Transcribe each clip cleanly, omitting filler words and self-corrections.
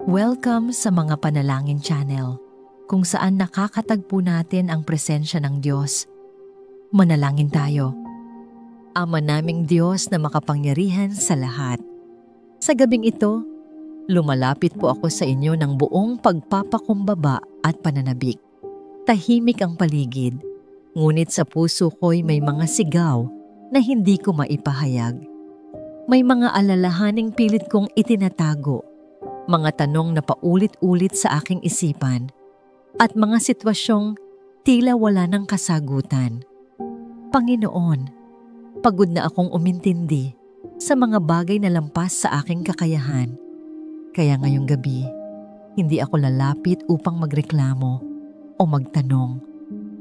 Welcome sa Mga Panalangin Channel, kung saan nakakatagpo natin ang presensya ng Diyos. Manalangin tayo. Ama naming Diyos na makapangyarihan sa lahat. Sa gabing ito, lumalapit po ako sa inyo ng buong pagpapakumbaba at pananabik. Tahimik ang paligid, ngunit sa puso ko'y may mga sigaw na hindi ko maipahayag. May mga alalahaning pilit kong itinatago, mga tanong na paulit-ulit sa aking isipan, at mga sitwasyong tila wala ng kasagutan. Panginoon, pagod na akong umintindi sa mga bagay na lampas sa aking kakayahan. Kaya ngayong gabi, hindi ako lalapit upang magreklamo o magtanong,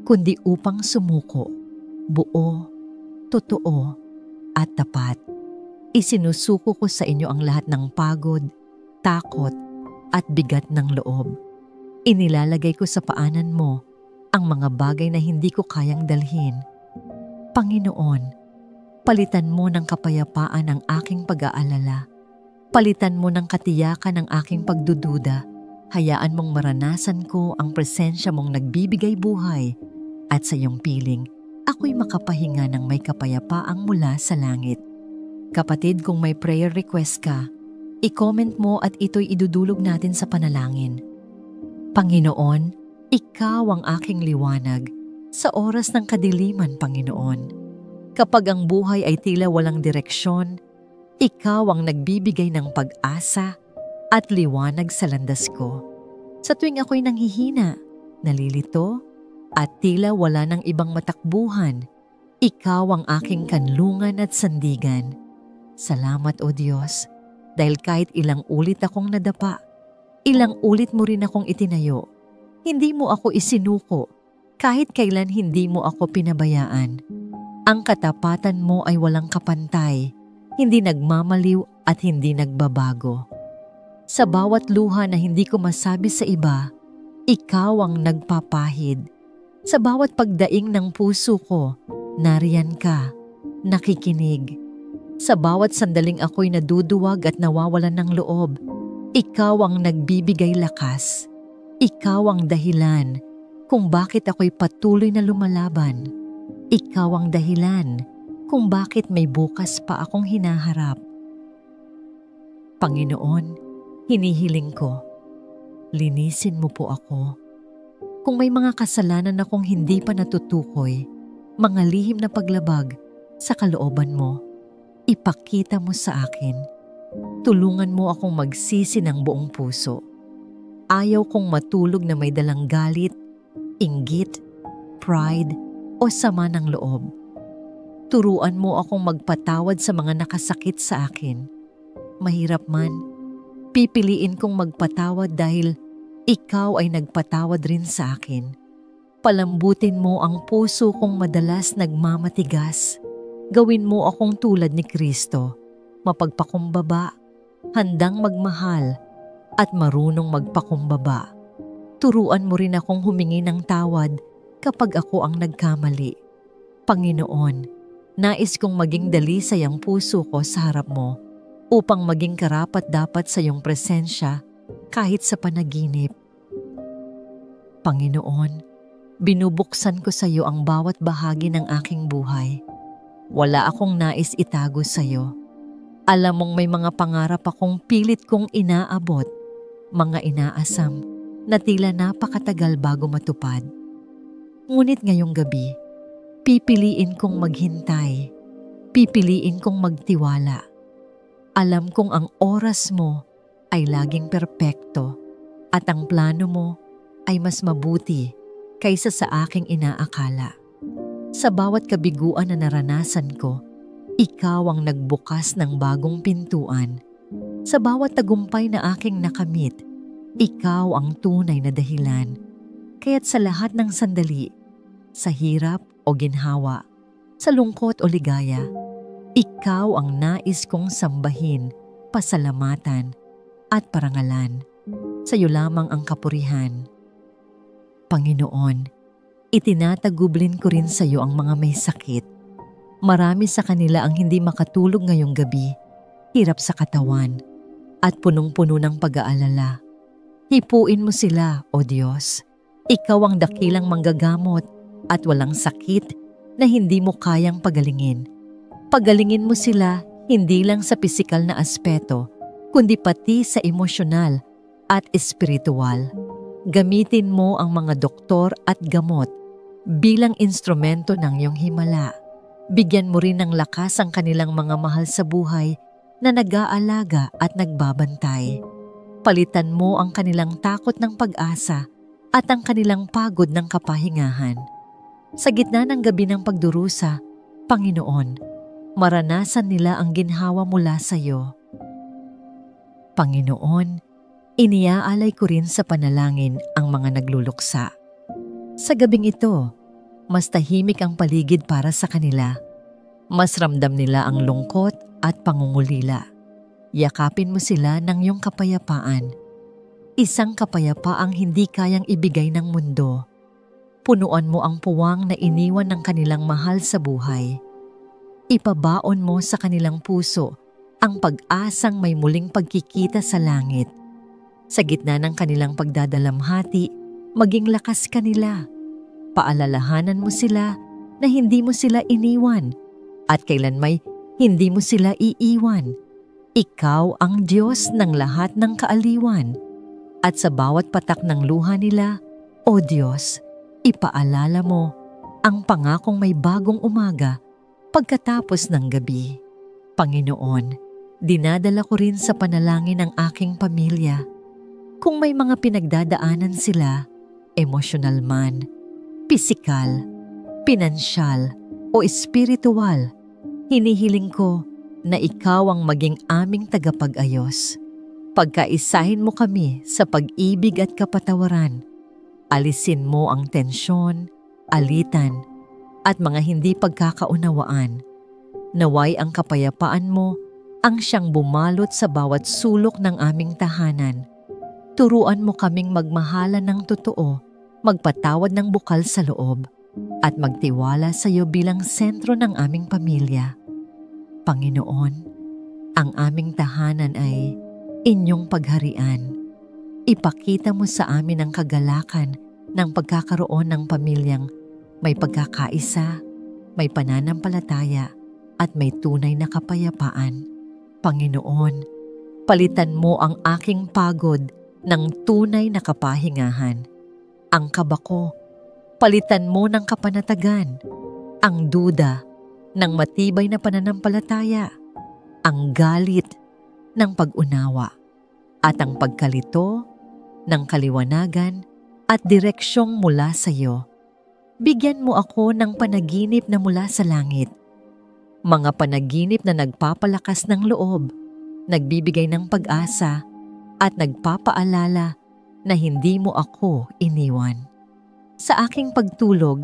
kundi upang sumuko, buo, totoo, at tapat. Isinusuko ko sa inyo ang lahat ng pagod, takot, at bigat ng loob. Inilalagay ko sa paanan mo ang mga bagay na hindi ko kayang dalhin. Panginoon, palitan mo ng kapayapaan ang aking pag-aalala. Palitan mo ng katiyakan ang aking pagdududa. Hayaan mong maranasan ko ang presensya mong nagbibigay buhay, at sa iyong piling, ako'y makapahinga ng may kapayapaang mula sa langit. Kapatid, kung may prayer request ka, i-comment mo at ito'y idudulog natin sa panalangin. Panginoon, Ikaw ang aking liwanag sa oras ng kadiliman, Panginoon. Kapag ang buhay ay tila walang direksyon, Ikaw ang nagbibigay ng pag-asa at liwanag sa landas ko. Sa tuwing ako'y nanghihina, nalilito, at tila wala ng ibang matakbuhan, Ikaw ang aking kanlungan at sandigan. Salamat, O Diyos, dahil kahit ilang ulit akong nadapa, ilang ulit mo rin akong itinayo. Hindi mo ako isinuko, kahit kailan hindi mo ako pinabayaan. Ang katapatan mo ay walang kapantay, hindi nagmamaliw at hindi nagbabago. Sa bawat luha na hindi ko masabi sa iba, Ikaw ang nagpapahid. Sa bawat pagdaing ng puso ko, nariyan ka, nakikinig. Sa bawat sandaling ako'y naduduwag at nawawalan ng loob, Ikaw ang nagbibigay lakas. Ikaw ang dahilan kung bakit ako'y patuloy na lumalaban. Ikaw ang dahilan kung bakit may bukas pa akong hinaharap. Panginoon, hinihiling ko, linisin mo po ako. Kung may mga kasalanan akong hindi pa natutukoy, mga lihim na paglabag sa kalooban mo, ipakita mo sa akin. Tulungan mo akong magsisi ng buong puso. Ayaw kong matulog na may dalang galit, inggit, pride, o sama ng loob. Turuan mo akong magpatawad sa mga nakasakit sa akin. Mahirap man, pipiliin kong magpatawad dahil Ikaw ay nagpatawad rin sa akin. Palambutin mo ang puso kong madalas nagmamatigas. Gawin mo akong tulad ni Kristo, mapagpakumbaba, handang magmahal, at marunong magpakumbaba. Turuan mo rin akong humingi ng tawad kapag ako ang nagkamali. Panginoon, nais kong maging dalisay ang puso ko sa harap mo upang maging karapat-dapat sa iyong presensya kahit sa panaginip. Panginoon, binubuksan ko sa iyo ang bawat bahagi ng aking buhay. Wala akong nais itago sa iyo. Alam mong may mga pangarap akong pilit kong inaabot, mga inaasam na tila napakatagal bago matupad. Ngunit ngayong gabi, pipiliin kong maghintay, pipiliin kong magtiwala. Alam kong ang oras mo ay laging perpekto at ang plano mo ay mas mabuti kaysa sa aking inaakala. Sa bawat kabiguan na naranasan ko, Ikaw ang nagbukas ng bagong pintuan. Sa bawat tagumpay na aking nakamit, Ikaw ang tunay na dahilan. Kaya't sa lahat ng sandali, sa hirap o ginhawa, sa lungkot o ligaya, Ikaw ang nais kong sambahin, pasalamatan, at parangalan. Sa iyo lamang ang kapurihan. Panginoon, itinatagublin ko rin sa iyo ang mga may sakit. Marami sa kanila ang hindi makatulog ngayong gabi, hirap sa katawan, at punong-puno ng pag-aalala. Hipuin mo sila, O Diyos. Ikaw ang dakilang manggagamot at walang sakit na hindi mo kayang pagalingin. Pagalingin mo sila hindi lang sa pisikal na aspeto, kundi pati sa emosyonal at espiritual. Gamitin mo ang mga doktor at gamot bilang instrumento ng iyong himala. Bigyan mo rin ng lakas ang kanilang mga mahal sa buhay na nag-aalaga at nagbabantay. Palitan mo ang kanilang takot ng pag-asa at ang kanilang pagod ng kapahingahan. Sa gitna ng gabi ng pagdurusa, Panginoon, maranasan nila ang ginhawa mula sa iyo. Panginoon, iniaalay ko rin sa panalangin ang mga nagluluksa. Sa gabing ito, mas tahimik ang paligid para sa kanila. Mas ramdam nila ang lungkot at pangungulila. Yakapin mo sila ng iyong kapayapaan. Isang kapayapaang hindi kayang ibigay ng mundo. Punuan mo ang puwang na iniwan ng kanilang mahal sa buhay. Ipabaon mo sa kanilang puso ang pag-asang may muling pagkikita sa langit. Sa gitna ng kanilang pagdadalamhati, maging lakas kanila. Paalalahanan mo sila na hindi mo sila iniwan at kailanmay hindi mo sila iiwan. Ikaw ang Diyos ng lahat ng kaaliwan. At sa bawat patak ng luha nila, O Diyos, ipaalala mo ang pangakong may bagong umaga pagkatapos ng gabi. Panginoon, dinadala ko rin sa panalangin ang aking pamilya. Kung may mga pinagdadaanan sila, emosyonal man, pisikal, pinansyal o espiritual, hinihiling ko na ikaw ang maging aming tagapag-ayos. Pagkaisahin mo kami sa pag-ibig at kapatawaran. Alisin mo ang tensyon, alitan, at mga hindi pagkakaunawaan. Naway ang kapayapaan mo ang siyang bumalot sa bawat sulok ng aming tahanan. Turuan mo kaming magmahalan ng totoo, magpatawad ng bukal sa loob, at magtiwala sa iyo bilang sentro ng aming pamilya. Panginoon, ang aming tahanan ay inyong pagharian. Ipakita mo sa amin ang kagalakan ng pagkakaroon ng pamilyang may pagkakaisa, may pananampalataya, at may tunay na kapayapaan. Panginoon, palitan mo ang aking pagod ng tunay na kapahingahan. Ang kaba ko, palitan mo ng kapanatagan. Ang duda ng matibay na pananampalataya. Ang galit ng pag-unawa. At ang pagkalito ng kaliwanagan at direksyong mula sa iyo. Bigyan mo ako ng panaginip na mula sa langit. Mga panaginip na nagpapalakas ng loob, nagbibigay ng pag-asa, at nagpapaalala na hindi mo ako iniwan. Sa aking pagtulog,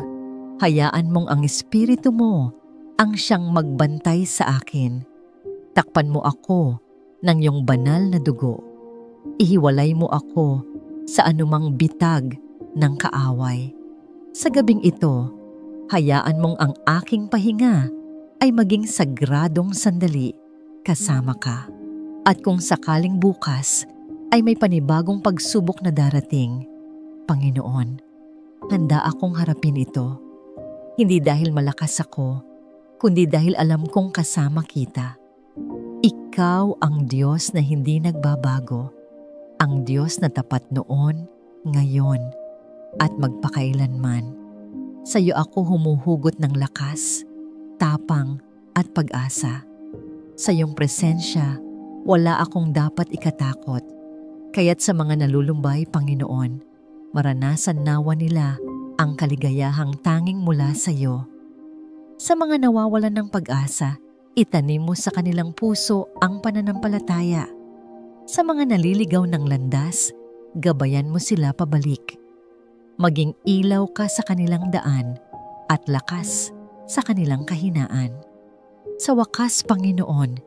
hayaan mong ang Espiritu mo ang siyang magbantay sa akin. Takpan mo ako ng iyong banal na dugo. Ihiwalay mo ako sa anumang bitag ng kaaway. Sa gabing ito, hayaan mong ang aking pahinga ay maging sagradong sandali kasama ka. At kung sakaling bukas ay may panibagong pagsubok na darating, Panginoon, handa akong harapin ito. Hindi dahil malakas ako, kundi dahil alam kong kasama kita. Ikaw ang Diyos na hindi nagbabago, ang Diyos na tapat noon, ngayon, at magpakailanman. Sa iyo ako humuhugot ng lakas, tapang at pag-asa. Sa iyong presensya, wala akong dapat ikatakot. Kaya't sa mga nalulumbay, Panginoon, maranasan nawa nila ang kaligayahang tanging mula sa iyo. Sa mga nawawalan ng pag-asa, itanim mo sa kanilang puso ang pananampalataya. Sa mga naliligaw ng landas, gabayan mo sila pabalik. Maging ilaw ka sa kanilang daan at lakas sa kanilang kahinaan. Sa wakas, Panginoon,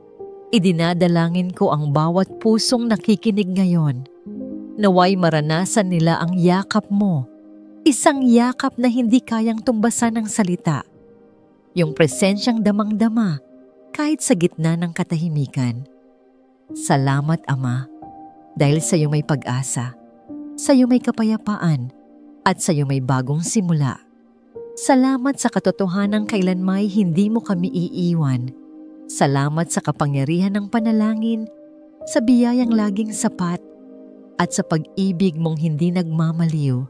idinadalangin ko ang bawat pusong nakikinig ngayon. Naway maranasan nila ang yakap mo, isang yakap na hindi kayang tumbasan ng salita. Yung presensyang damang-dama kahit sa gitna ng katahimikan. Salamat, Ama, dahil sa iyo may pag-asa. Sa iyo may kapayapaan at sa iyo may bagong simula. Salamat sa katotohanang kailanmay hindi mo kami iiwan. Salamat sa kapangyarihan ng panalangin, sa biyayang laging sapat, at sa pag-ibig mong hindi nagmamaliw.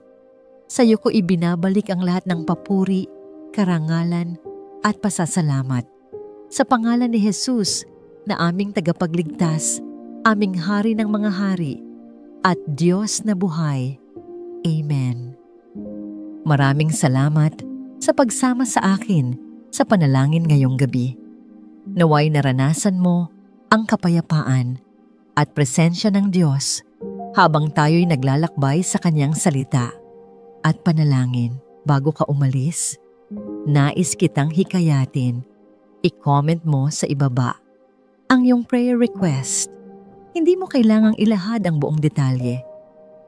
Sa iyo ko ibinabalik ang lahat ng papuri, karangalan, at pasasalamat. Sa pangalan ni Jesus na aming tagapagligtas, aming Hari ng mga hari, at Diyos na buhay. Amen. Maraming salamat sa pagsama sa akin sa panalangin ngayong gabi. Naway naranasan mo ang kapayapaan at presensya ng Diyos habang tayo'y naglalakbay sa Kanyang salita. At panalangin, bago ka umalis, nais kitang hikayatin, i-comment mo sa ibaba ang iyong prayer request. Hindi mo kailangang ilahad ang buong detalye.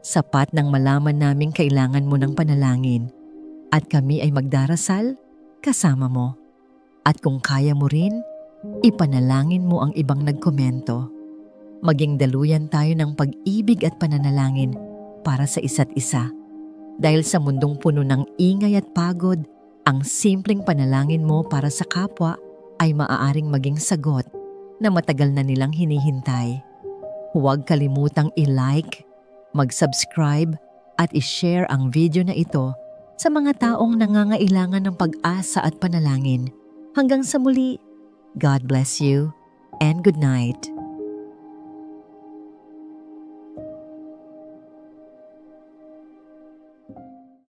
Sapat nang malaman naming kailangan mo ng panalangin at kami ay magdarasal kasama mo. At kung kaya mo rin, ipanalangin mo ang ibang nagkomento. Maging daluyan tayo ng pag-ibig at pananalangin para sa isa't isa. Dahil sa mundong puno ng ingay at pagod, ang simpleng panalangin mo para sa kapwa ay maaaring maging sagot na matagal na nilang hinihintay. Huwag kalimutang i-like, mag-subscribe at i-share ang video na ito sa mga taong nangangailangan ng pag-asa at panalangin. Hanggang sa muli, God bless you and good night.